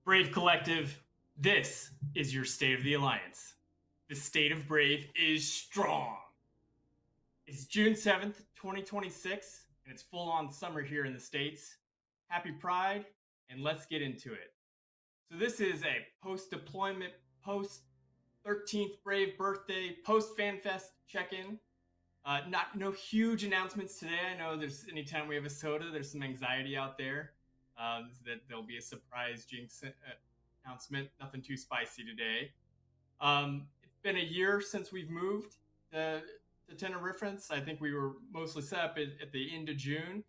Brave Collective, this is your State of the Alliance. The state of Brave is strong. It's June 7th, 2026, and it's full on summer here in the States. Happy Pride, and let's get into it. So, this is a post deployment, post 13th Brave birthday, post FanFest check in. No huge announcements today. I know there's anytime we have a SOTA, there's some anxiety out there that there'll be a surprise Jinx announcement. Nothing too spicy today. It's been a year since we've moved to Tenerife. I think we were mostly set up at the end of June.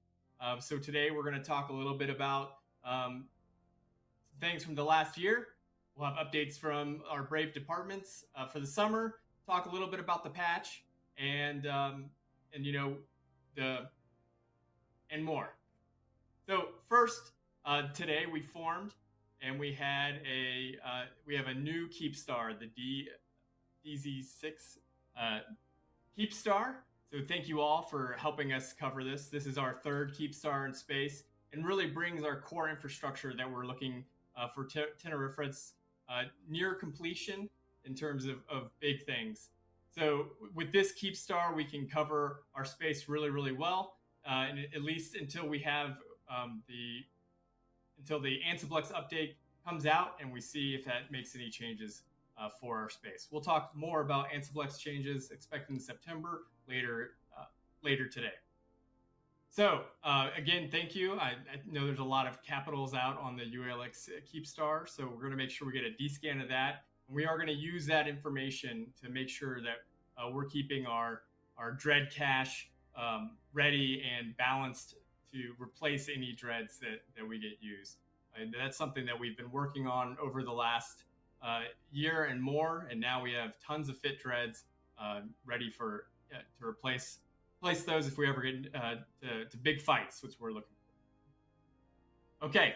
So today we're going to talk a little bit about things from the last year. We'll have updates from our Brave departments for the summer. Talk a little bit about the patch and more. So first, today we formed and we have a new Keep Star, the DZ6 Keep Star. So thank you all for helping us cover this. This is our third Keep Star in space and really brings our core infrastructure that we're looking for Tenerife's near completion in terms of big things. So with this Keep Star, we can cover our space really, really well, and at least until we have until the Antiplex update comes out and we see if that makes any changes for our space. We'll talk more about Antiplex changes expected in September later today. So again, thank you. I know there's a lot of capitals out on the UALX Keep Star, so we're going to make sure we get a D-scan of that. And we are going to use that information to make sure that we're keeping our dread cache ready and balanced to replace any dreads that we get used. And that's something that we've been working on over the last year and more. And now we have tons of fit dreads ready to replace those if we ever get to big fights, which we're looking for. Okay.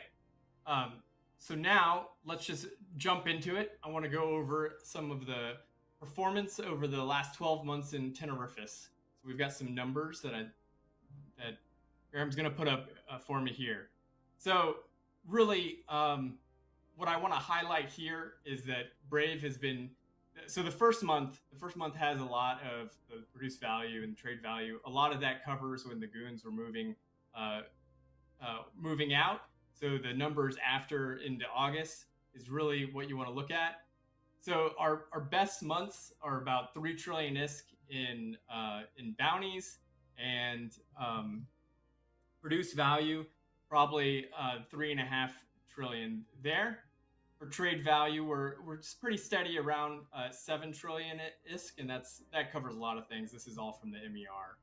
So now let's just jump into it. I want to go over some of the performance over the last 12 months in Tenerife. So we've got some numbers that Graham's going to put up for me here. So really, what I want to highlight here is that Brave has been. So the first month has a lot of the produced value and trade value. A lot of that covers when the goons were moving out. So the numbers after into August is really what you want to look at. So our best months are about 3 trillion ISK in bounties and produced value, probably 3.5 trillion there. For trade value, we're just pretty steady around 7 trillion ISK, and that covers a lot of things. This is all from the MER,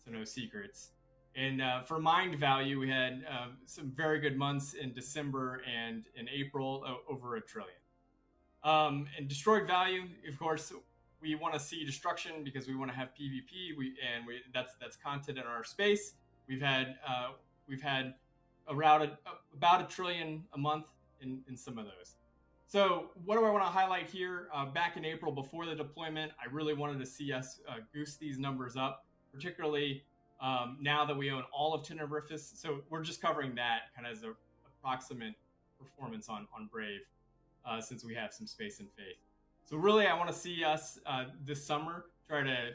so no secrets. And for mined value, we had some very good months in December and in April, over 1 trillion. And destroyed value, of course, we want to see destruction because we want to have PvP. That's content in our space. We've had around about 1 trillion a month in some of those. So what do I want to highlight here? Back in April, before the deployment, I really wanted to see us goose these numbers up, particularly now that we own all of Tenerife. So we're just covering that kind of as an approximate performance on Brave, since we have some space and faith. So really, I want to see us this summer try to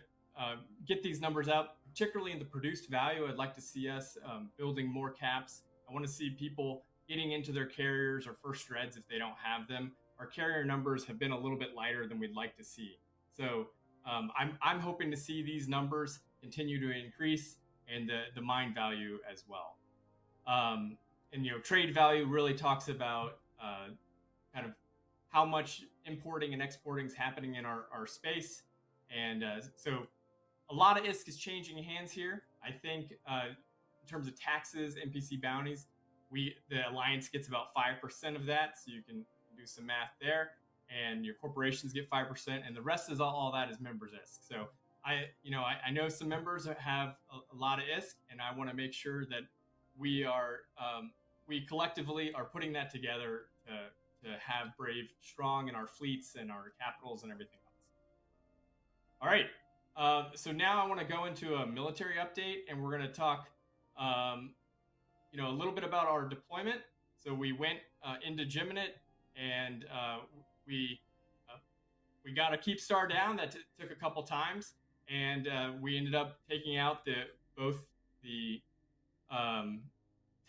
get these numbers up, particularly in the produced value. I'd like to see us building more caps. I want to see people getting into their carriers or first dreads if they don't have them. Our carrier numbers have been a little bit lighter than we'd like to see. So I'm hoping to see these numbers continue to increase and the mine value as well. And trade value really talks about kind of how much importing and exporting is happening in our space. And so a lot of ISK is changing hands here. I think in terms of taxes, NPC bounties, the Alliance gets about 5% of that. So you can do some math there, and your corporations get 5%, and the rest is all that is members ISK. So I know some members have a lot of ISK, and I want to make sure that we collectively are putting that together to have Brave strong in our fleets and our capitals and everything else. All right. So now I want to go into a military update, and we're going to talk a little bit about our deployment. So we went into Geminate and we we got a keep star down. That took a couple times, and we ended up taking out both the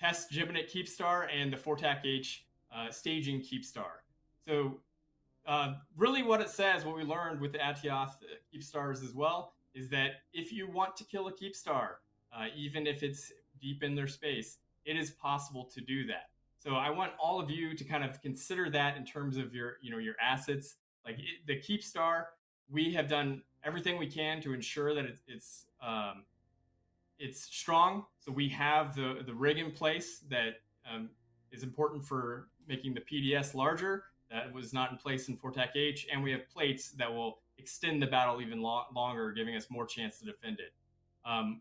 test Gibonite keep star and the Fortac H staging keep star. So really what it says, what we learned with the Atioth keep stars as well, is that if you want to kill a keep star, even if it's deep in their space, it is possible to do that. So I want all of you to kind of consider that in terms of your assets. Like the keep star, we have done everything we can to ensure that it's strong. So we have the rig in place that is important for making the PDS larger. That was not in place in Fortac H, and we have plates that will extend the battle even longer, giving us more chance to defend it.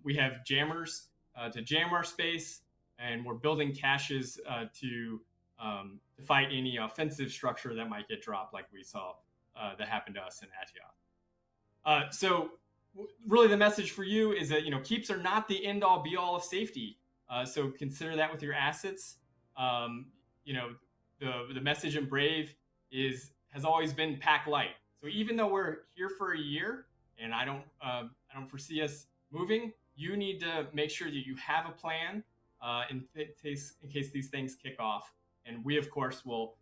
We have jammers to jam our space, and we're building caches to fight any offensive structure that might get dropped, like we saw that happened to us in Atioth. So really the message for you is that keeps are not the end all be all of safety. So consider that with your assets. The message in Brave has always been pack light. So even though we're here for a year and I don't foresee us moving, you need to make sure that you have a plan in case these things kick off. And we of course will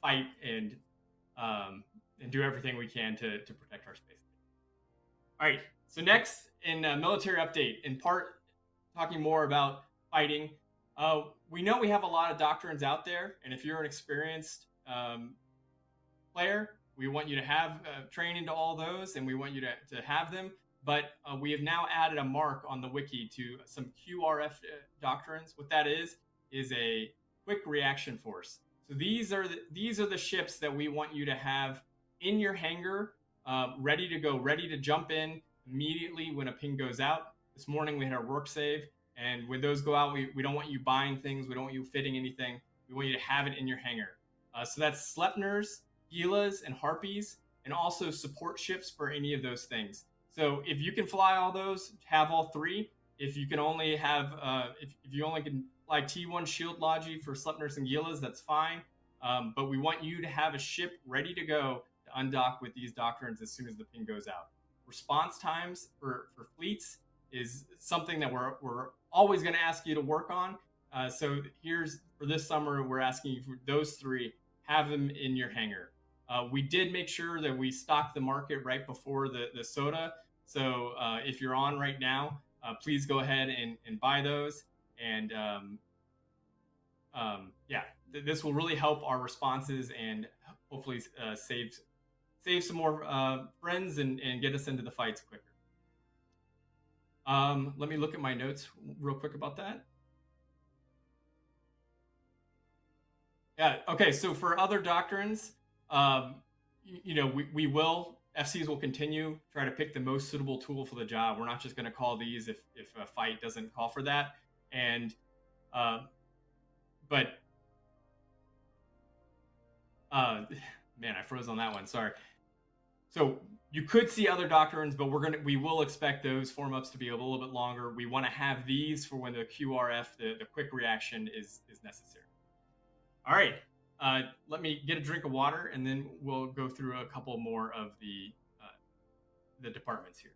fight and do everything we can to protect our space. All right. So next in military update, in part talking more about fighting. We know we have a lot of doctrines out there, and if you're an experienced player, we want you to have training to all those, and we want you to have them. But we have now added a mark on the wiki to some QRF doctrines. What that is a quick reaction force. So these are the ships that we want you to have in your hangar, ready to go, ready to jump in immediately when a ping goes out. This morning we had our work save. And when those go out, we don't want you buying things. We don't want you fitting anything. We want you to have it in your hangar. So that's Sleipners, Gilas, and Harpies, and also support ships for any of those things. So if you can fly all those, have all three. If you can only have, if you only can fly T1 Shield Logi for Sleipners and Gilas, that's fine. But we want you to have a ship ready to go to undock with these doctrines as soon as the ping goes out. Response times for fleets is something that we're always going to ask you to work on. So here's for this summer, we're asking you for those three, have them in your hangar. We did make sure that we stocked the market right before the SOTA. So if you're on right now, please go ahead and buy those. And this will really help our responses and hopefully save some more friends and get us into the fights quicker. Let me look at my notes real quick about that. Yeah. Okay. So for other doctrines, we will, FCs will continue try to pick the most suitable tool for the job. We're not just going to call these if a fight doesn't call for that. And, man, I froze on that one. Sorry. So you could see other doctrines, but we will expect those form-ups to be a little bit longer. We want to have these for when the QRF, the quick reaction is necessary. All right, let me get a drink of water, and then we'll go through a couple more of the departments here.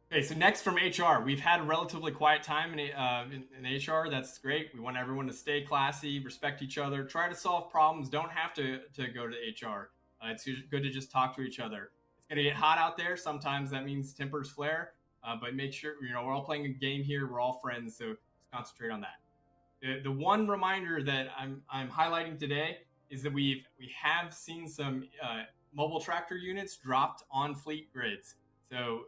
Okay, so next from HR, we've had a relatively quiet time in HR. That's great. We want everyone to stay classy, respect each other, try to solve problems. Don't have to go to HR. It's good to just talk to each other. It's going to get hot out there. Sometimes that means tempers flare, but make sure, we're all playing a game here. We're all friends, so just concentrate on that. The one reminder that I'm highlighting today is that we have seen some mobile tractor units dropped on fleet grids. So,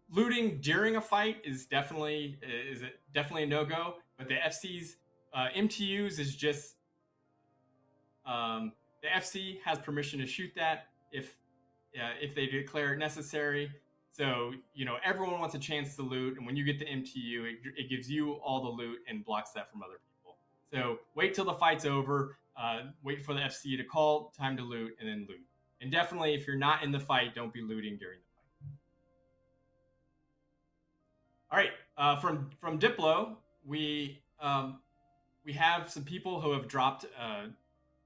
looting during a fight is definitely a no-go. But the FC's MTUs is just the FC has permission to shoot that if they declare it necessary. So everyone wants a chance to loot, and when you get the MTU, it gives you all the loot and blocks that from other people. So wait till the fight's over. Wait for the FC to call time to loot, and then loot. And definitely, if you're not in the fight, don't be looting during the fight. All right, from Diplo, we have some people who have dropped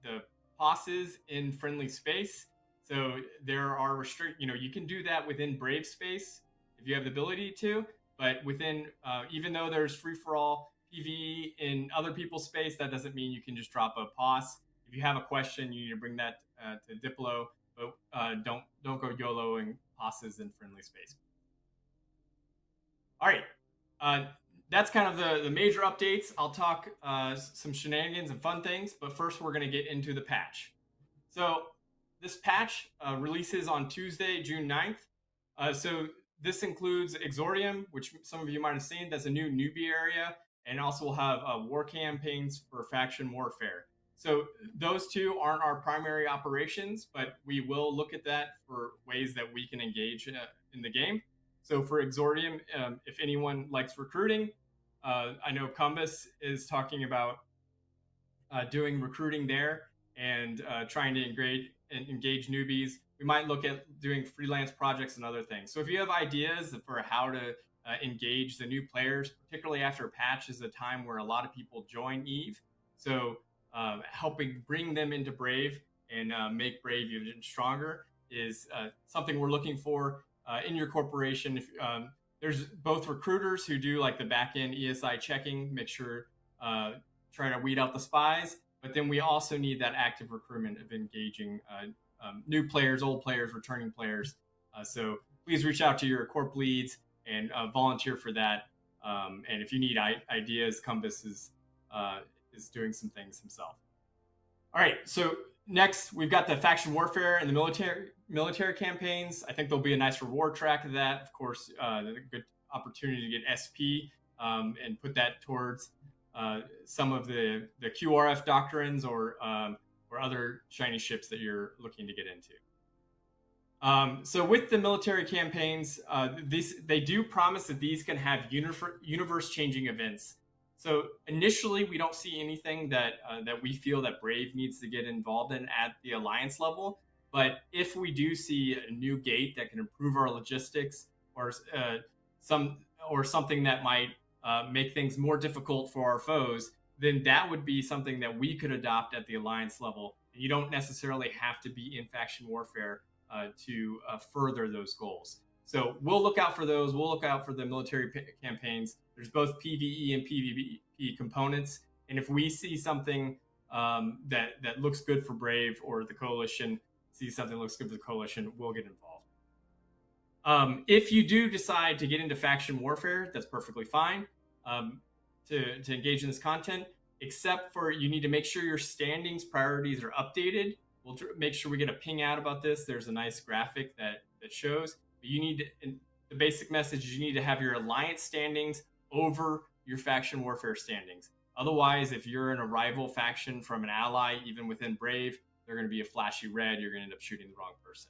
the bosses in friendly space. So there are you can do that within Brave space if you have the ability to, but within, even though there's free for all PvE in other people's space, that doesn't mean you can just drop a pos. If you have a question, you need to bring that to Diplo, but don't go YOLOing poses in friendly space. All right. That's kind of the major updates. I'll talk some shenanigans and fun things, but first we're going to get into the patch. So this patch releases on Tuesday, June 9th. So this includes Exordium, which some of you might have seen. That's a new newbie area, and also we'll have war campaigns for faction warfare. So those two aren't our primary operations, but we will look at that for ways that we can engage in the game. So for Exordium, if anyone likes recruiting, I know Cumbus is talking about doing recruiting there and trying to engage newbies. We might look at doing freelance projects and other things. So if you have ideas for how to engage the new players, particularly after a patch is a time where a lot of people join EVE. So helping bring them into Brave and make Brave even stronger is something we're looking for in your corporation. If there's both recruiters who do like the back end ESI checking, make sure, try to weed out the spies, but then we also need that active recruitment of engaging new players, old players, returning players. So please reach out to your corp leads and volunteer for that. And if you need ideas, Cumbus is doing some things himself. All right, so next we've got the faction warfare and the military campaigns. I think there'll be a nice reward track of that. Of course, a good opportunity to get SP and put that towards some of the QRF doctrines or other shiny ships that you're looking to get into. So with the military campaigns, they do promise that these can have universe-changing events. So initially, we don't see anything that we feel that Brave needs to get involved in at the Alliance level. But if we do see a new gate that can improve our logistics, or something that might make things more difficult for our foes, then that would be something that we could adopt at the Alliance level. You don't necessarily have to be in faction warfare to further those goals. So we'll look out for those. We'll look out for the military campaigns. There's both PvE and PvP components. And if we see something that looks good for Brave, or the Coalition sees something that looks good for the Coalition, we'll get involved. If you do decide to get into faction warfare, that's perfectly fine to engage in this content, except for you need to make sure your standings priorities are updated. We'll make sure we get a ping out about this. There's a nice graphic that shows. But you need to, the basic message is you need to have your alliance standings over your faction warfare standings. Otherwise, if you're in a rival faction from an ally, even within Brave, they're going to be a flashy red. You're going to end up shooting the wrong person.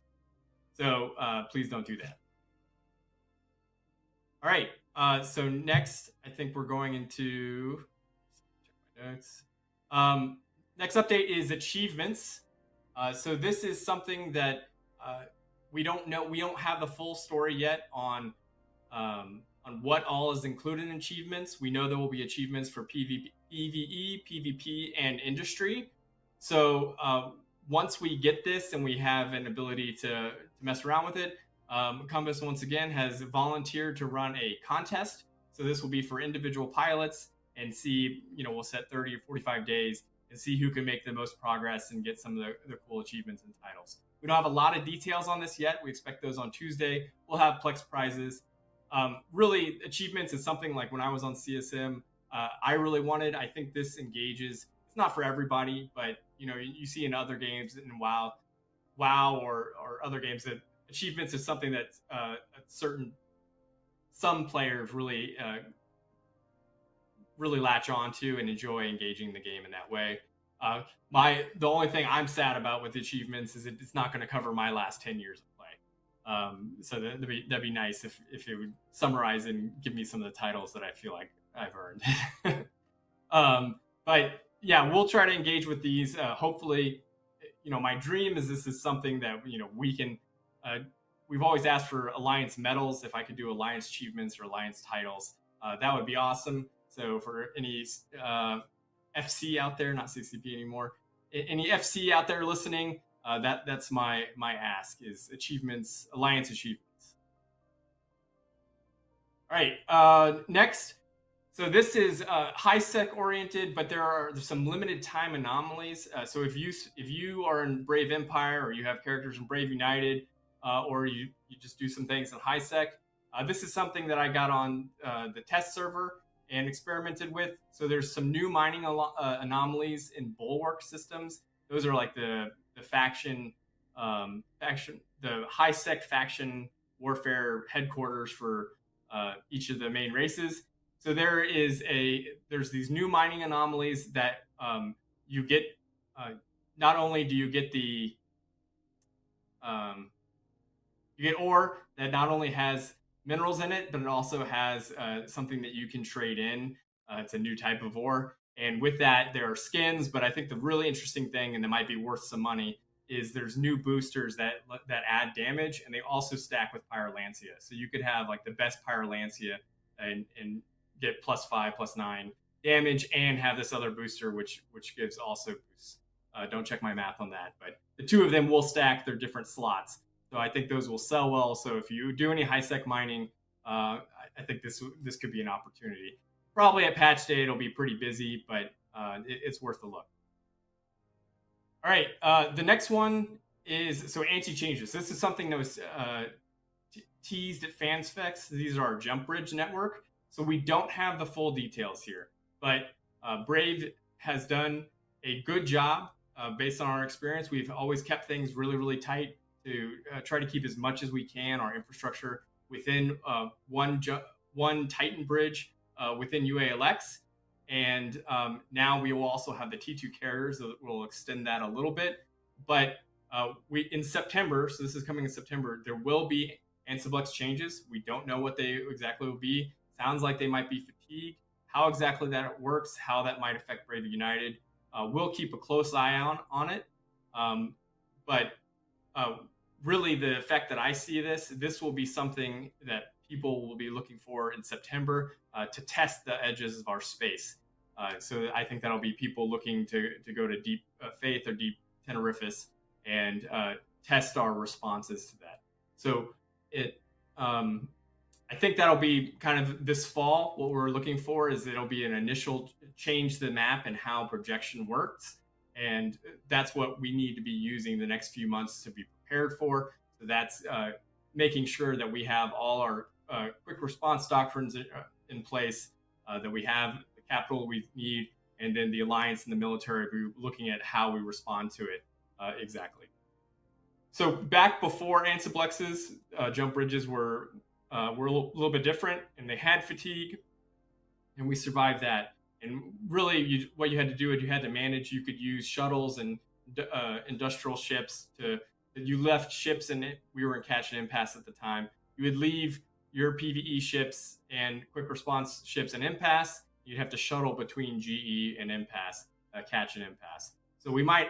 So please don't do that. All right. So next, I think we're going into, check my notes. Next update is achievements. So this is something that we don't know. We don't have the full story yet on what all is included in achievements. We know there will be achievements for PvE, PvP, and industry. So once we get this and we have an ability to mess around with it, Compass once again has volunteered to run a contest. So this will be for individual pilots and see, we'll set 30 or 45 days and see who can make the most progress and get some of the cool achievements and titles. We don't have a lot of details on this yet. We expect those on Tuesday. We'll have Plex prizes. Really, achievements is something like when I was on CSM, I really wanted. I think this engages. It's not for everybody, but you see in other games in WoW or other games that achievements is something that some players really latch on to and enjoy engaging the game in that way. The only thing I'm sad about with achievements is it's not going to cover my last 10 years of play. So that'd be nice if it would summarize and give me some of the titles that I feel like I've earned. But yeah, we'll try to engage with these. Hopefully, my dream is this is something that we can. We've always asked for alliance medals. If I could do alliance achievements or alliance titles, that would be awesome. So for any FC out there, not CCP anymore, any FC out there listening, that's my ask is achievements, alliance achievements. All right, next. So this is high sec oriented, but there's some limited time anomalies. So if you are in Brave Empire or you have characters in Brave United, or you just do some things in high sec, this is something that I got on the test server and experimented with. So there's some new mining anomalies in bulwark systems. Those are like the faction, the high sec faction warfare headquarters for each of the main races. So there's these new mining anomalies that you get. Not only do you get you get ore that not only has minerals in it, but it also has something that you can trade in. It's a new type of ore, and with that there are skins. But I think the really interesting thing, and that might be worth some money, is there's new boosters that add damage, and they also stack with Pyrolancia. So you could have like the best Pyrolancia and get +5, +9 damage, and have this other booster which gives also boosts. Don't check my math on that, but the two of them will stack their different slots. So I think those will sell well. So if you do any high sec mining, I think this could be an opportunity. Probably at patch day it'll be pretty busy, but it's worth a look. All right, the next one is anti-changes. This is something that was teased at FanSpecs. These are our jump bridge network. So we don't have the full details here, but Brave has done a good job based on our experience. We've always kept things really, really tight to try to keep as much as we can our infrastructure within one Titan bridge within UALX. And now we will also have the T2 carriers that will extend that a little bit. But in September, so this is coming in September, there will be Ansible changes. We don't know what they exactly will be. Sounds like they might be fatigue. How exactly that works, how that might affect Brave United, we'll keep a close eye on it. But really, the effect that I see this will be something that people will be looking for in September to test the edges of our space. So I think that'll be people looking to go to Deep Faith or Deep Tenerifis and test our responses to that. So I think that'll be kind of this fall. What we're looking for is it'll be an initial change to the map and how projection works. And that's what we need to be using the next few months to be prepared for. So that's making sure that we have all our quick response doctrines in place, that we have the capital we need, and then the alliance and the military looking at how we respond to it exactly. So back before Ansiblex's jump bridges were a little bit different, and they had fatigue, and we survived that. And really, what you had to do is you had to manage. You could use shuttles and industrial ships you left ships in it. We were in catch and impasse at the time. You would leave your PvE ships and quick response ships in impasse. You'd have to shuttle between GE and impasse, catch and impasse. So we might,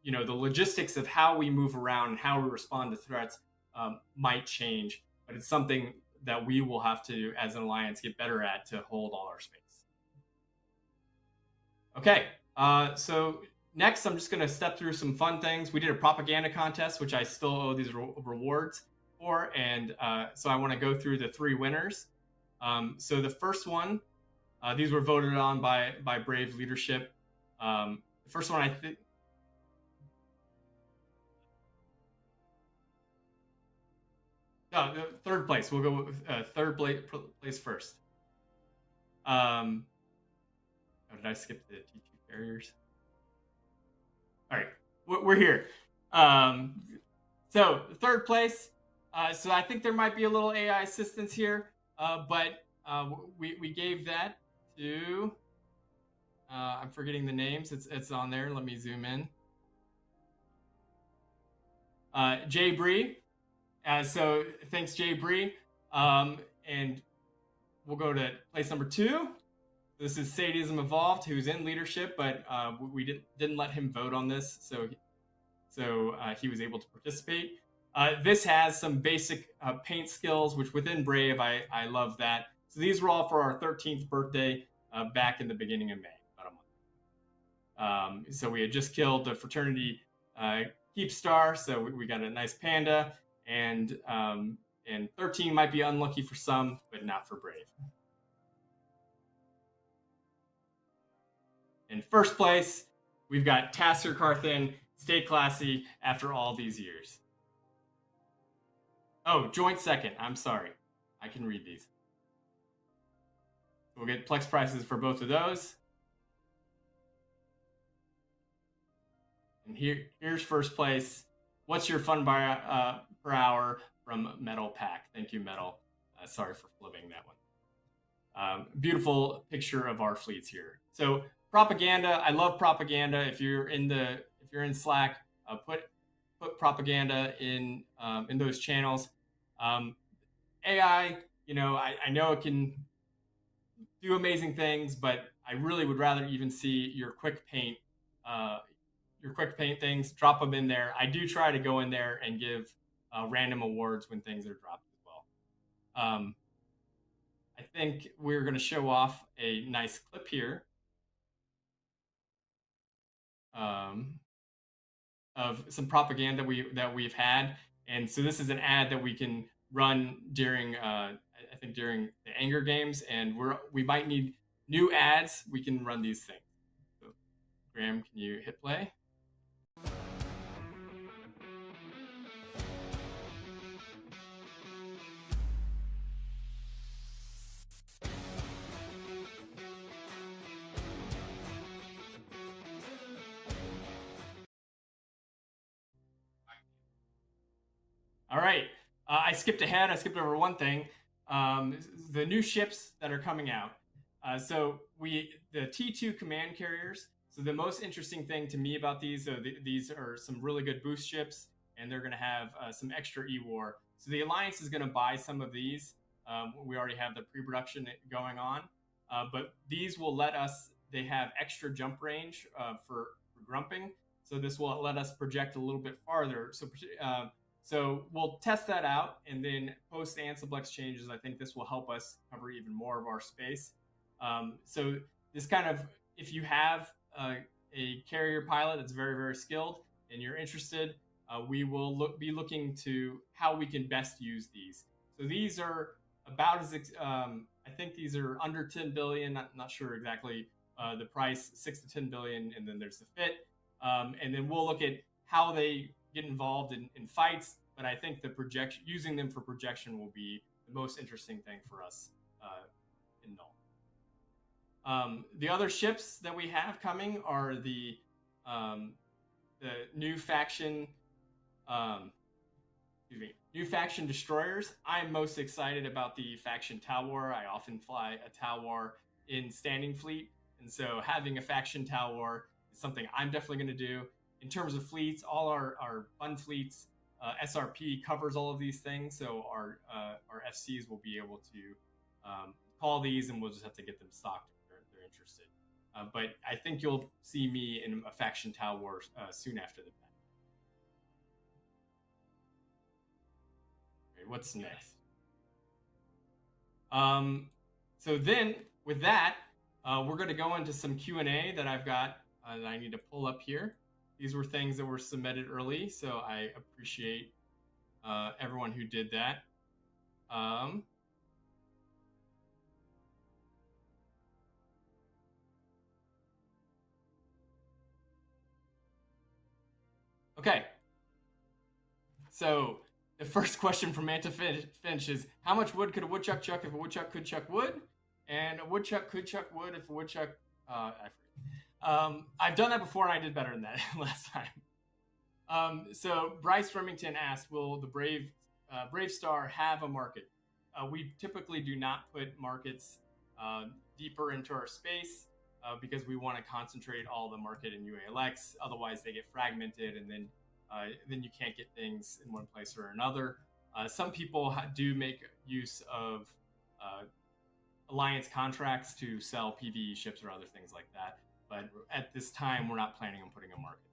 the logistics of how we move around and how we respond to threats might change, but it's something that we will have to, as an alliance, get better at to hold all our space. Okay, so next I'm just going to step through some fun things. We did a propaganda contest, which I still owe these rewards for, and so I want to go through the 3 winners. So the first one, these were voted on by Brave leadership. The first one, I think. No, third place. We'll go with third place first. Did I skip the T2 carriers? All right, we're here. So third place. So I think there might be a little AI assistance here, but we gave that to. I'm forgetting the names. It's on there. Let me zoom in. Jay Bree. So thanks, Jay Bree. And we'll go to place number 2. This is Sadism Evolved, who's in leadership, but we didn't let him vote on this. So so he was able to participate. This has some basic paint skills, which within Brave, I love that. So these were all for our 13th birthday back in the beginning of May, about a month. So we had just killed the fraternity Keep Star, so we got a nice panda, and 13 might be unlucky for some, but not for Brave. In first place, we've got Tasker Carthen. Stay classy after all these years. Oh, joint second. I'm sorry. I can read these. We'll get Plex prices for both of those. And here's first place. What's your fun per hour from Metal Pack? Thank you, Metal. Sorry for flipping that one. Beautiful picture of our fleets here. So propaganda. I love propaganda. If you're in Slack, put propaganda in those channels. AI, I know it can do amazing things, but I really would rather even see your quick paint things, drop them in there. I do try to go in there and give random awards when things are dropped as well. I think we're going to show off a nice clip here of some propaganda that we've had, and so this is an ad that we can run during I think during the Anger Games, and we might need new ads. We can run these things. So, Graham, can you hit play? All right. I skipped ahead. I skipped over one thing. The new ships that are coming out. So the T2 command carriers. So the most interesting thing to me about these, these are some really good boost ships, and they're going to have some extra E-War. So the Alliance is going to buy some of these. We already have the pre-production going on, but these will let us. They have extra jump range for grumping. So this will let us project a little bit farther. So we'll test that out, and then post Ansiblex changes, I think this will help us cover even more of our space. So this kind of, if you have a carrier pilot that's very, very skilled and you're interested, we will be looking to how we can best use these. So these are about as, I think these are under 10 billion, not sure exactly the price, 6 to 10 billion, and then there's the fit. And then we'll look at how they get involved in fights, but I think using them for projection will be the most interesting thing for us in Null. The other ships that we have coming are the new faction destroyers. I'm most excited about the faction Talwar. I often fly a Talwar in standing fleet, and so having a faction Talwar is something I'm definitely going to do. In terms of fleets, all our fun fleets, SRP covers all of these things, so our FCs will be able to call these, and we'll just have to get them stocked if they're interested. But I think you'll see me in a faction Talwar soon after the patch. Okay, what's next? So then, with that, we're going to go into some Q&A that I've got that I need to pull up here. These were things that were submitted early, so I appreciate everyone who did that. Okay. So the first question from Manta Finch is, how much wood could a woodchuck chuck if a woodchuck could chuck wood? And a woodchuck could chuck wood if a woodchuck... I forget. I've done that before, and I did better than that last time. So Bryce Remington asked, will the Brave Star have a market? We typically do not put markets deeper into our space because we want to concentrate all the market in UALX. Otherwise, they get fragmented, and then you can't get things in one place or another. Some people do make use of alliance contracts to sell PvE ships or other things like that. But at this time, we're not planning on putting a market.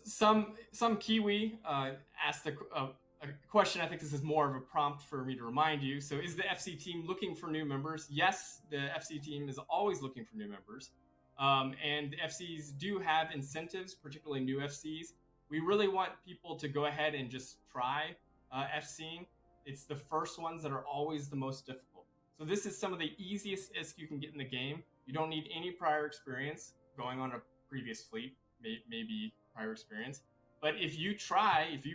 Some Kiwi asked a question. I think this is more of a prompt for me to remind you. So, is the FC team looking for new members? Yes, the FC team is always looking for new members. And the FCs do have incentives, particularly new FCs. We really want people to go ahead and just try FCing. It's the first ones that are always the most difficult. So, this is some of the easiest ISK you can get in the game. You don't need any prior experience going on a previous fleet, maybe prior experience. But if you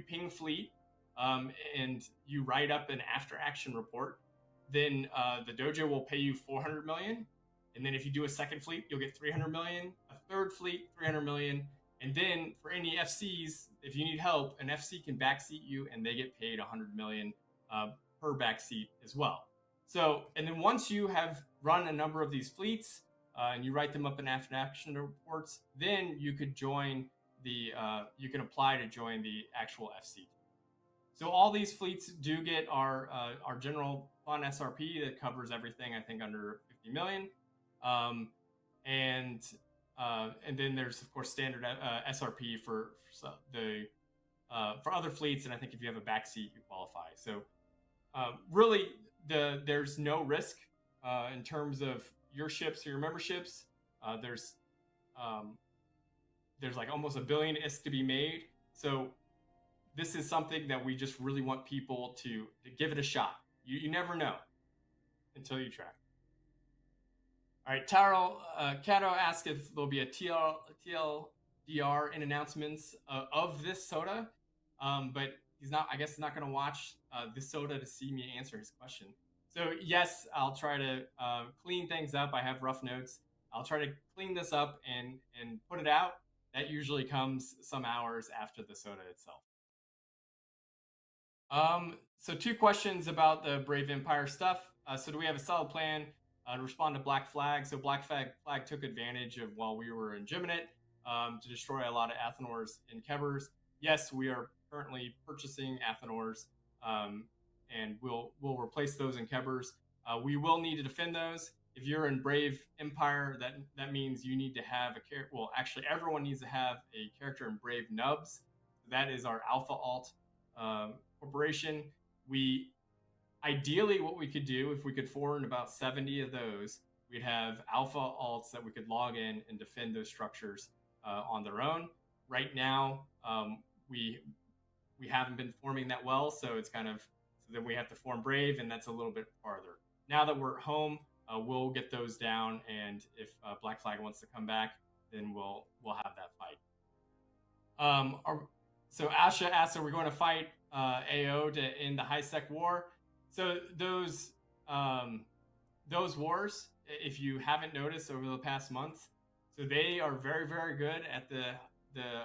ping fleet and you write up an after action report, then the dojo will pay you 400 million. And then if you do a second fleet, you'll get 300 million, a third fleet, 300 million. And then for any FCs, if you need help, an FC can backseat you and they get paid 100 million per backseat as well. So, and then once you have run a number of these fleets and you write them up in after action reports, then you could join you can apply to join the actual FC. So all these fleets do get our general fund SRP that covers everything, I think, under 50 million. And then there's of course standard SRP for other fleets, and I think if you have a backseat, you qualify. So really, there's no risk in terms of your ships or your memberships. There's like almost 1 billion ISK to be made. So this is something that we just really want people to give it a shot. You never know until you try. All right, Cato asked if there'll be a TLDR in announcements of this SOTA, but he's not. I guess he's not going to watch this SOTA to see me answer his question. So yes, I'll try to clean things up. I have rough notes. I'll try to clean this up and put it out. That usually comes some hours after the SOTA itself. So 2 questions about the Brave Empire stuff. So do we have a solid plan to respond to Black Flag? So Black Flag took advantage of while we were in Geminet to destroy a lot of Athenors and Kebers. Yes, we are currently purchasing Athenors, and we'll replace those in Kebers. We will need to defend those. If you're in Brave Empire, that means you need to have a character. Well, actually, everyone needs to have a character in Brave Nubs. That is our Alpha Alt corporation. Ideally, what we could do, if we could forward about 70 of those, we'd have Alpha Alts that we could log in and defend those structures on their own. Right now, we haven't been forming that well, so it's kind of so then we have to form Brave, and that's a little bit farther. Now that we're at home, we'll get those down, and if Black Flag wants to come back, then we'll have that fight. So Asha asks, are we going to fight AO to end the high sec war? So those wars, if you haven't noticed over the past months, so they are very, very good at the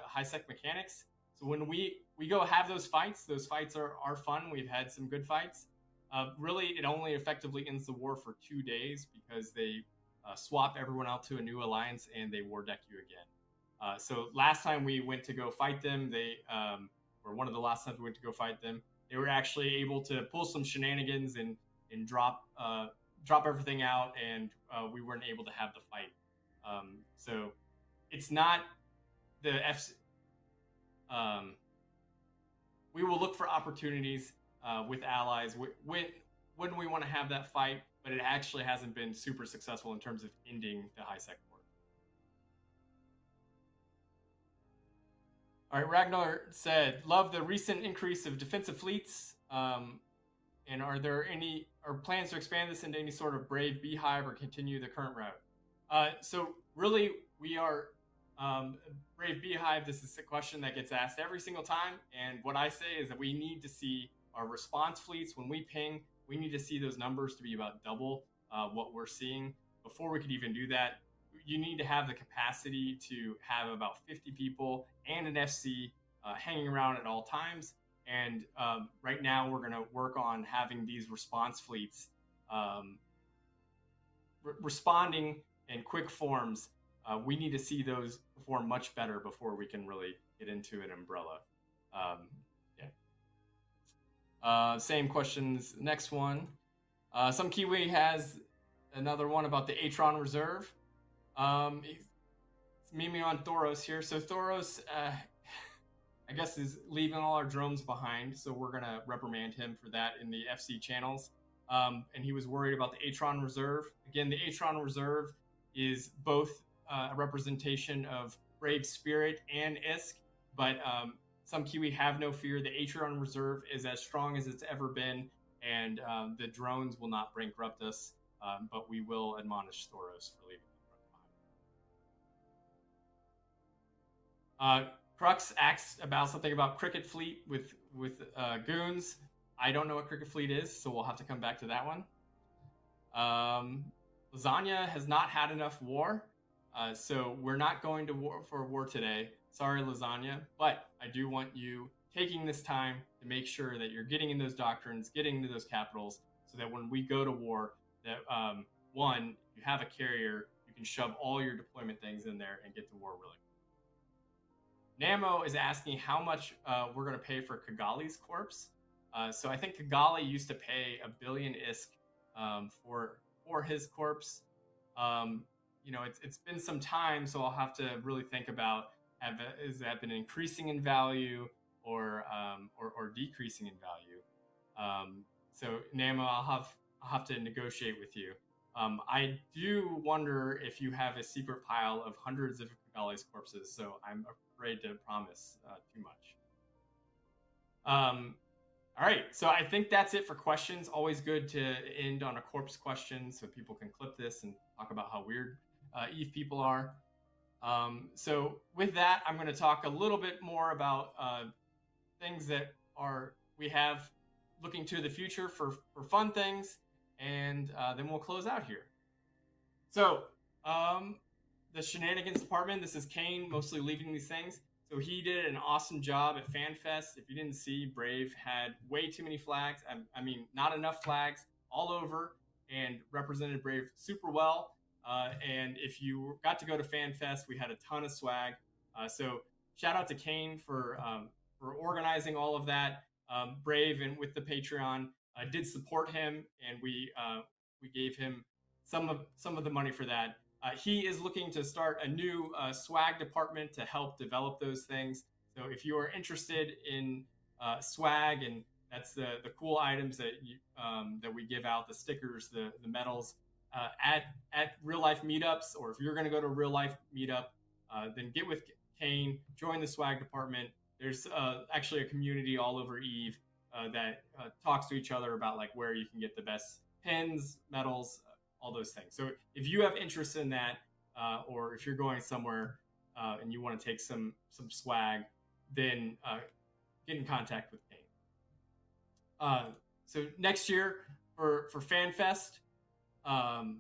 high sec mechanics. So when we go have those fights are fun. We've had some good fights. Really, it only effectively ends the war for 2 days because they swap everyone out to a new alliance and they war deck you again. So last time we went to go fight them, or one of the last times we went to go fight them, they were actually able to pull some shenanigans and drop everything out, and we weren't able to have the fight. So it's not the FC. We will look for opportunities with allies when we want to have that fight, but it actually hasn't been super successful in terms of ending the high sec war. All right, Ragnar said, love the recent increase of defensive fleets. And are there any plans to expand this into any sort of Brave Beehive or continue the current route? So really, we are Brave Beehive. This is a question that gets asked every single time. And what I say is that we need to see our response fleets. When we ping, we need to see those numbers to be about double what we're seeing. Before we could even do that, you need to have the capacity to have about 50 people and an FC hanging around at all times. And right now, we're going to work on having these response fleets responding in quick forms. We need to see those perform much better before we can really get into an umbrella. Same questions. Next one. Some Kiwi has another one about the Atron Reserve. meet me on Thoros here. So Thoros, I guess, is leaving all our drones behind. So we're going to reprimand him for that in the FC channels. And he was worried about the Atron Reserve. Again, the Atron Reserve is both a representation of Brave Spirit and ISK, but some Kiwi have no fear. The Atron Reserve is as strong as it's ever been, and the drones will not bankrupt us, but we will admonish Thoros for leaving the front behind. Crux asks about something about Cricket Fleet with goons. I don't know what Cricket Fleet is, so we'll have to come back to that one. Lasagna has not had enough war, so we're not going to war today. Sorry, Lasagna, but I do want you taking this time to make sure that you're getting in those doctrines, getting into those capitals, so that when we go to war, that one, you have a carrier, you can shove all your deployment things in there and get to war really quick. Namo is asking how much we're going to pay for Kigali's corpse. So I think Kigali used to pay 1 billion ISK for his corpse. It's been some time, so I'll have to really think about has that been increasing in value or decreasing in value. So Namo, I'll have to negotiate with you. I do wonder if you have a secret pile of hundreds of Kigali's corpses, so I'm afraid to promise too much. All right, so I think that's it for questions. Always good to end on a corpse question so people can clip this and talk about how weird EVE people are. So with that, I'm going to talk a little bit more about things that we have looking to the future for fun things, and then we'll close out here. So the shenanigans department, this is Kane mostly leading these things. So he did an awesome job at FanFest. If you didn't see, Brave had way too many flags. I mean, not enough flags all over, and represented Brave super well. And if you got to go to FanFest, we had a ton of swag. So shout out to Kane for organizing all of that. Brave and with the Patreon did support him, and we gave him some of the money for that. He is looking to start a new swag department to help develop those things. So if you are interested in swag, and that's the cool items that we give out, the stickers, the medals, at real life meetups, or if you're going to go to a real life meetup, then get with Kane, join the swag department. There's actually a community all over EVE that talks to each other about like where you can get the best pins, medals, all those things. So if you have interest in that, or if you're going somewhere and you want to take some swag, then get in contact with Kane. So next year for FanFest, FanFest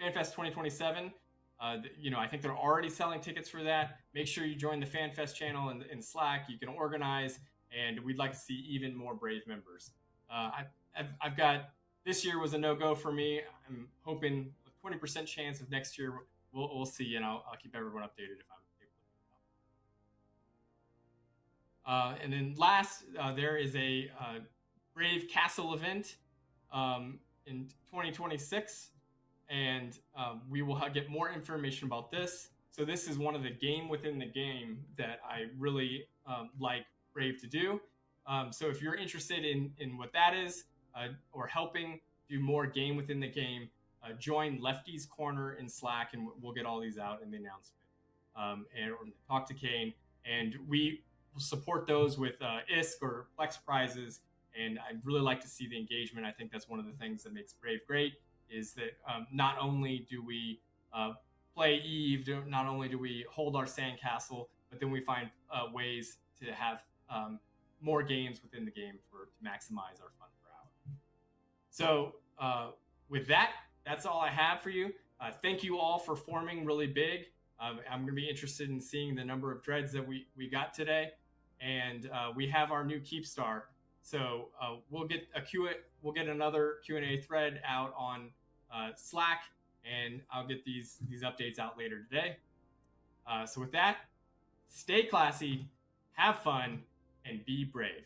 2027, I think they're already selling tickets for that. Make sure you join the FanFest channel in Slack. You can organize, and we'd like to see even more Brave members. I've got, this year was a no-go for me. I'm hoping with 20% chance of next year, we'll see, and I'll keep everyone updated if I'm able to. And then last, there is a Brave Castle event in 2026, and we will get more information about this. So this is one of the game within the game that I really like Brave to do. So if you're interested in what that is, or helping do more game within the game, join Lefty's Corner in Slack, and we'll get all these out in the announcement. And talk to Kane, and we will support those with ISK or Flex prizes. And I'd really like to see the engagement. I think that's one of the things that makes Brave great, is that not only do we play EVE, not only do we hold our sandcastle, but then we find ways to have more games within the game to maximize our fun per hour. So with that, that's all I have for you. Thank you all for forming really big. I'm going to be interested in seeing the number of dreads that we got today. And we have our new Keepstar. So we'll get another Q&A thread out on Slack, and I'll get these updates out later today. So with that, stay classy, have fun, and be brave.